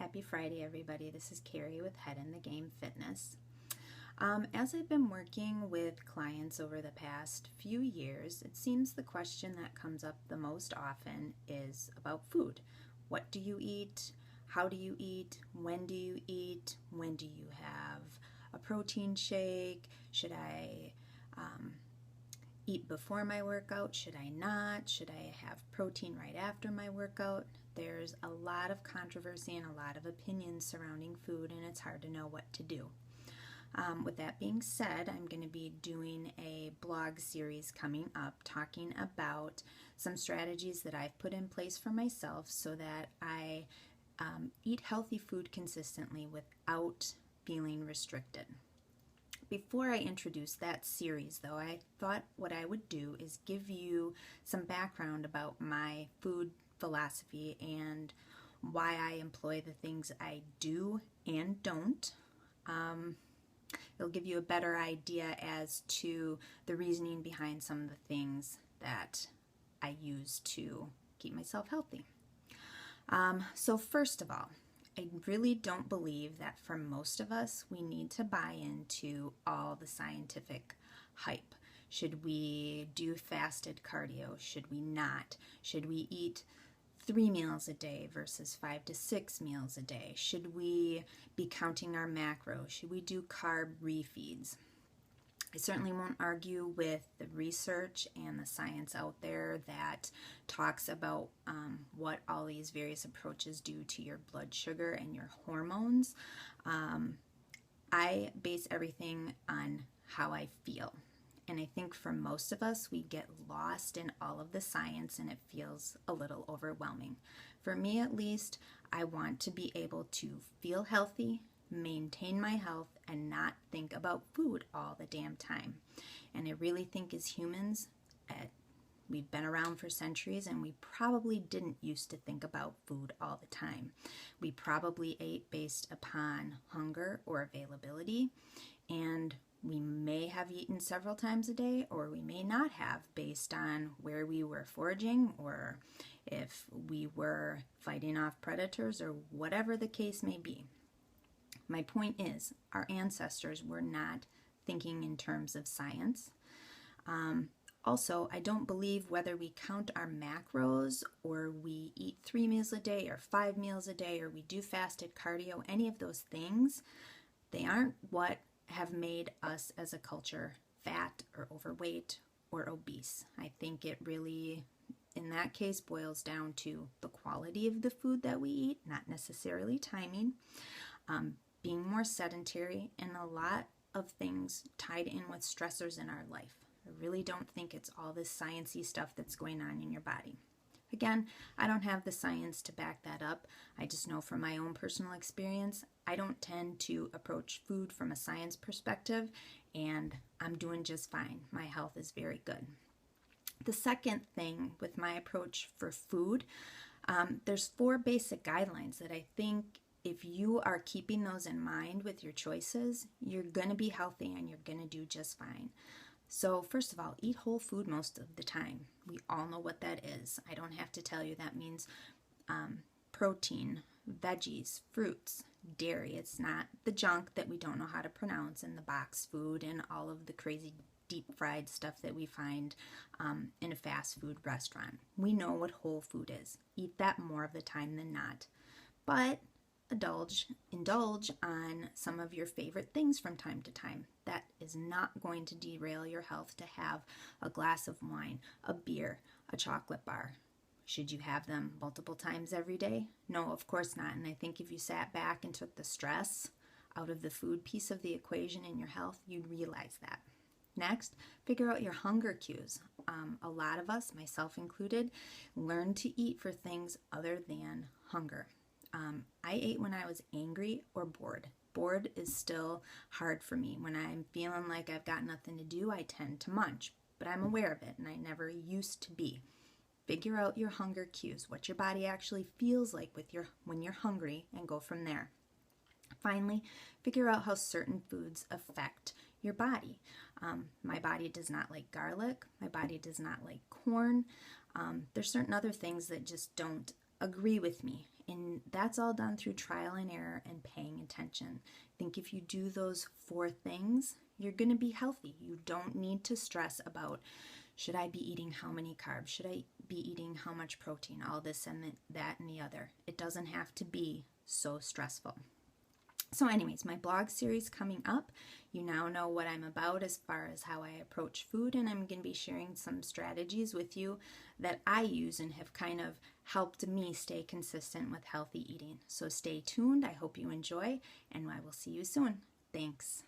Happy Friday, everybody. This is Carrie with Head in the Game Fitness. As I've been working with clients over the past few years, it seems the question that comes up the most often is about food. What do you eat? How do you eat? When do you eat? When do you have a protein shake? Should I eat before my workout? Should I not? Should I have protein right after my workout? There's a lot of controversy and a lot of opinions surrounding food, and it's hard to know what to do. With that being said, I'm going to be doing a blog series coming up talking about some strategies that I've put in place for myself so that I eat healthy food consistently without feeling restricted. Before I introduce that series, though, I thought what I would do is give you some background about my food philosophy and why I employ the things I do and don't. It'll give you a better idea as to the reasoning behind some of the things that I use to keep myself healthy. So first of all, I really don't believe that for most of us, we need to buy into all the scientific hype. Should we do fasted cardio? Should we not? Should we eat 3 meals a day versus 5 to 6 meals a day? Should we be counting our macros? Should we do carb refeeds? I certainly won't argue with the research and the science out there that talks about what all these various approaches do to your blood sugar and your hormones. I base everything on how I feel. And I think for most of us, we get lost in all of the science and it feels a little overwhelming. For me, at least, I want to be able to feel healthy, maintain my health, and not think about food all the damn time. And I really think as humans, we've been around for centuries and we probably didn't used to think about food all the time. We probably ate based upon hunger or availability, and we may have eaten several times a day, or we may not have, based on where we were foraging or if we were fighting off predators or whatever the case may be. My point is, our ancestors were not thinking in terms of science. Also, I don't believe whether we count our macros or we eat 3 meals a day or 5 meals a day or we do fasted cardio, any of those things, they aren't what have made us as a culture fat or overweight or obese. I think it really, in that case, boils down to the quality of the food that we eat, not necessarily timing, being more sedentary, and a lot of things tied in with stressors in our life. I really don't think it's all this sciencey stuff that's going on in your body. Again, I don't have the science to back that up. I just know from my own personal experience, I don't tend to approach food from a science perspective, and I'm doing just fine. My health is very good. The second thing with my approach for food, there's 4 basic guidelines that I think if you are keeping those in mind with your choices, you're going to be healthy and you're going to do just fine. So first of all, eat whole food most of the time. We all know what that is. I don't have to tell you that means protein, veggies, fruits, dairy. It's not the junk that we don't know how to pronounce in the box food and all of the crazy deep fried stuff that we find in a fast food restaurant. We know what whole food is. Eat that more of the time than not. But indulge on some of your favorite things from time to time. That is not going to derail your health to have a glass of wine, a beer, a chocolate bar. Should you have them multiple times every day? No, of course not. And I think if you sat back and took the stress out of the food piece of the equation in your health, you'd realize that. Next, figure out your hunger cues. A lot of us, myself included, learn to eat for things other than hunger. I ate when I was angry or bored. Bored is still hard for me. When I'm feeling like I've got nothing to do, I tend to munch, but I'm aware of it and I never used to be. Figure out your hunger cues, what your body actually feels like when you're hungry, and go from there. Finally, figure out how certain foods affect your body. My body does not like garlic. My body does not like corn. There's certain other things that just don't agree with me. And that's all done through trial and error and paying attention. I think if you do those 4 things, you're going to be healthy. You don't need to stress about, should I be eating how many carbs? Should I be eating how much protein? All this and that and the other. It doesn't have to be so stressful. So anyways, my blog series coming up. You now know what I'm about as far as how I approach food, and I'm going to be sharing some strategies with you that I use and have kind of helped me stay consistent with healthy eating. So stay tuned. I hope you enjoy, and I will see you soon. Thanks.